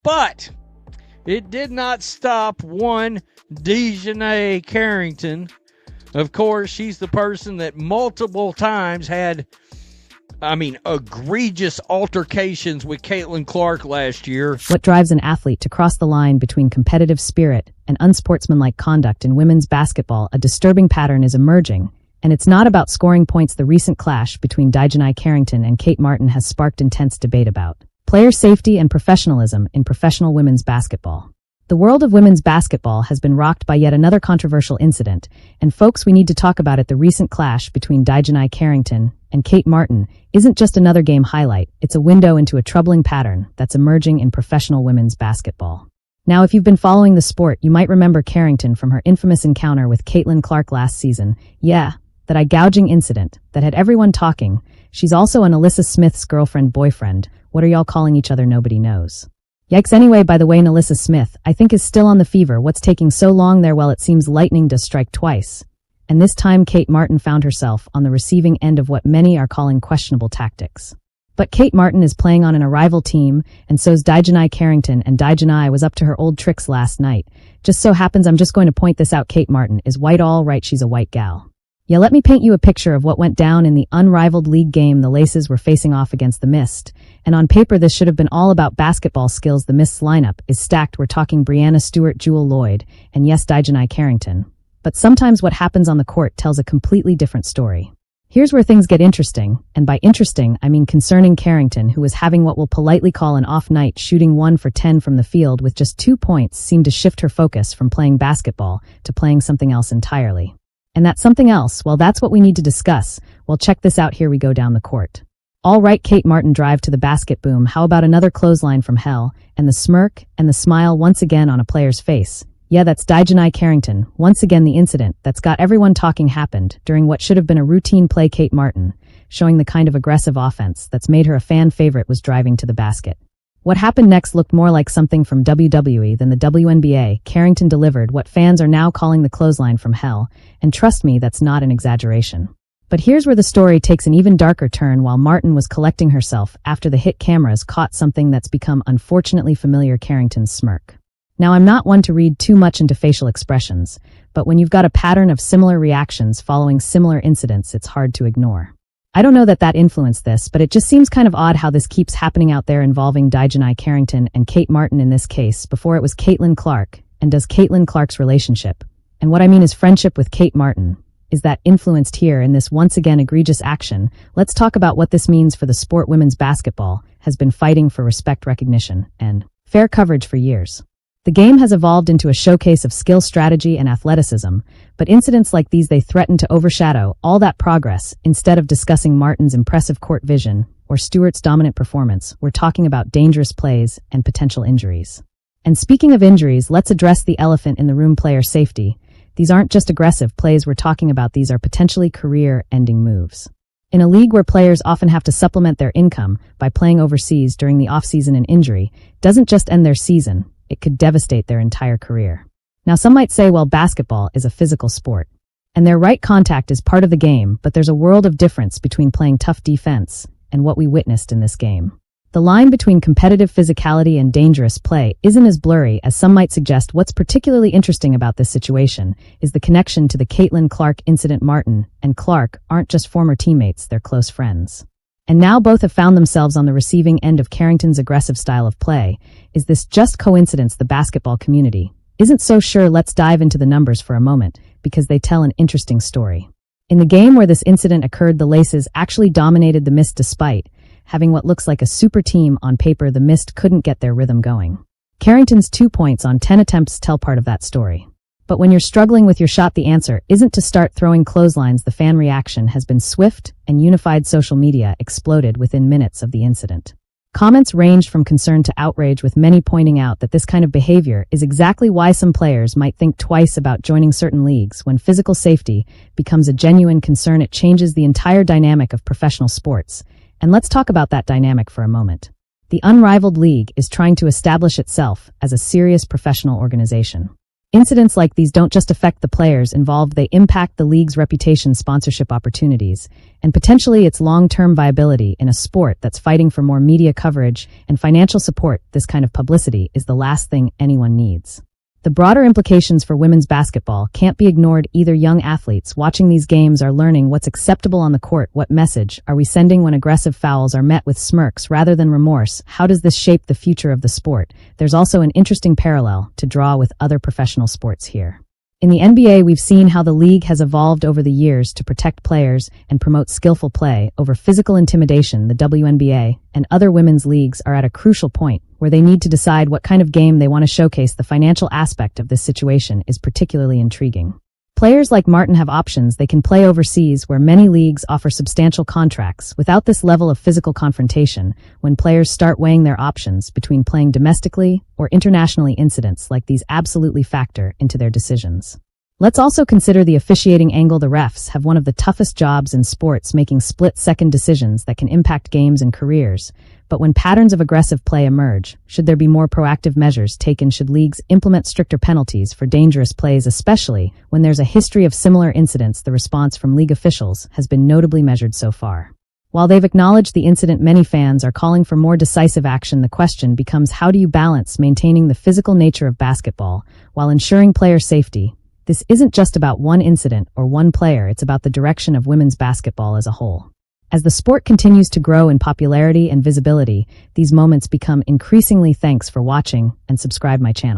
But it did not stop one Dijonai Carrington. Of course, she's the person that multiple times had, egregious altercations with Caitlin Clark last year. What drives an athlete to cross the line between competitive spirit and unsportsmanlike conduct in women's basketball? A disturbing pattern is emerging, and it's not about scoring points. The recent clash between Dijonai Carrington and Kate Martin has sparked intense debate about player safety and professionalism in professional women's basketball. The world of women's basketball has been rocked by yet another controversial incident, and folks, we need to talk about it. The recent clash between Dijonai Carrington and Kate Martin isn't just another game highlight, it's a window into a troubling pattern that's emerging in professional women's basketball. Now, if you've been following the sport, you might remember Carrington from her infamous encounter with Caitlin Clark last season. Yeah, that eye-gouging incident that had everyone talking. She's also an Alyssa Smith's girlfriend-boyfriend. What are y'all calling each other? Nobody knows. Yikes. Anyway, by the way, Alyssa Smith, I think, is still on the fever. What's taking so long there? Well, it seems lightning does strike twice. And this time Kate Martin found herself on the receiving end of what many are calling questionable tactics. But Kate Martin is playing on an Unrivaled team, and so's Dijonai Carrington, and Dijonai was up to her old tricks last night. Just so happens, I'm just going to point this out, Kate Martin is white. All right, she's a white gal. Yeah, let me paint you a picture of what went down in the Unrivaled League game. The Laces were facing off against the Mist, and on paper this should have been all about basketball skills. The Mist's lineup is stacked. We're talking Brianna Stewart, Jewel Lloyd, and yes, Dijonai Carrington. But sometimes what happens on the court tells a completely different story. Here's where things get interesting, and by interesting, I mean concerning. Carrington, who was having what we'll politely call an off night, shooting 1 for 10 from the field with just 2 points, seemed to shift her focus from playing basketball to playing something else entirely. And that something else, well, that's what we need to discuss. Well, check this out. Here we go down the court. All right, Kate Martin drive to the basket, boom. How about another clothesline from hell? And the smirk and the smile once again on a player's face. Yeah, that's Dijonai Carrington. Once again, the incident that's got everyone talking happened during what should have been a routine play. Kate Martin, showing the kind of aggressive offense that's made her a fan favorite, was driving to the basket. What happened next looked more like something from WWE than the WNBA. Carrington delivered what fans are now calling the clothesline from hell, and trust me, that's not an exaggeration. But here's where the story takes an even darker turn. While Martin was collecting herself after the hit, cameras caught something that's become unfortunately familiar: Carrington's smirk. Now, I'm not one to read too much into facial expressions, but when you've got a pattern of similar reactions following similar incidents, it's hard to ignore. I don't know that influenced this, but it just seems kind of odd how this keeps happening out there involving Dijonai Carrington and Kate Martin in this case. Before it was Caitlin Clark, and does Caitlin Clark's relationship, and what I mean is friendship, with Kate Martin, is that influenced here in this once again egregious action? Let's talk about what this means for the sport. Women's basketball has been fighting for respect, recognition, and fair coverage for years. The game has evolved into a showcase of skill, strategy, and athleticism, but incidents like these, they threaten to overshadow all that progress. Instead of discussing Martin's impressive court vision or Stewart's dominant performance, we're talking about dangerous plays and potential injuries. And speaking of injuries, let's address the elephant in the room: player safety. These aren't just aggressive plays we're talking about, these are potentially career-ending moves. In a league where players often have to supplement their income by playing overseas during the off-season, an injury doesn't just end their season, it could devastate their entire career. Now, some might say, well, basketball is a physical sport, and they're right, contact is part of the game, but there's a world of difference between playing tough defense and what we witnessed in this game. The line between competitive physicality and dangerous play isn't as blurry as some might suggest. What's particularly interesting about this situation is the connection to the Caitlin Clark incident. Martin and Clark aren't just former teammates, they're close friends. And now both have found themselves on the receiving end of Carrington's aggressive style of play. Is this just coincidence? The basketball community isn't so sure. Let's dive into the numbers for a moment, because they tell an interesting story. In the game where this incident occurred, the Laces actually dominated the Mist. Despite having what looks like a super team on paper, the Mist couldn't get their rhythm going. Carrington's 2 points on 10 attempts tell part of that story. But when you're struggling with your shot, the answer isn't to start throwing clotheslines. The fan reaction has been swift and unified. Social media exploded within minutes of the incident. Comments ranged from concern to outrage, with many pointing out that this kind of behavior is exactly why some players might think twice about joining certain leagues. When physical safety becomes a genuine concern, it changes the entire dynamic of professional sports. And let's talk about that dynamic for a moment. The Unrivaled League is trying to establish itself as a serious professional organization. Incidents like these don't just affect the players involved, they impact the league's reputation, sponsorship opportunities, and potentially its long-term viability in a sport that's fighting for more media coverage and financial support. This kind of publicity is the last thing anyone needs. The broader implications for women's basketball can't be ignored either. Young athletes watching these games are learning what's acceptable on the court. What message are we sending when aggressive fouls are met with smirks rather than remorse? How does this shape the future of the sport? There's also an interesting parallel to draw with other professional sports here. In the NBA, we've seen how the league has evolved over the years to protect players and promote skillful play over physical intimidation. The WNBA and other women's leagues are at a crucial point where they need to decide what kind of game they want to showcase. The financial aspect of this situation is particularly intriguing. Players like Martin have options. They can play overseas, where many leagues offer substantial contracts. Without this level of physical confrontation, when players start weighing their options between playing domestically or internationally, incidents like these absolutely factor into their decisions. Let's also consider the officiating angle. The refs have one of the toughest jobs in sports, making split-second decisions that can impact games and careers. But when patterns of aggressive play emerge, should there be more proactive measures taken? Should leagues implement stricter penalties for dangerous plays, especially when there's a history of similar incidents? The response from league officials has been notably measured so far. While they've acknowledged the incident, many fans are calling for more decisive action. The question becomes, how do you balance maintaining the physical nature of basketball while ensuring player safety? This isn't just about one incident or one player, it's about the direction of women's basketball as a whole. As the sport continues to grow in popularity and visibility, these moments become increasingly. Thanks for watching and subscribe my channel.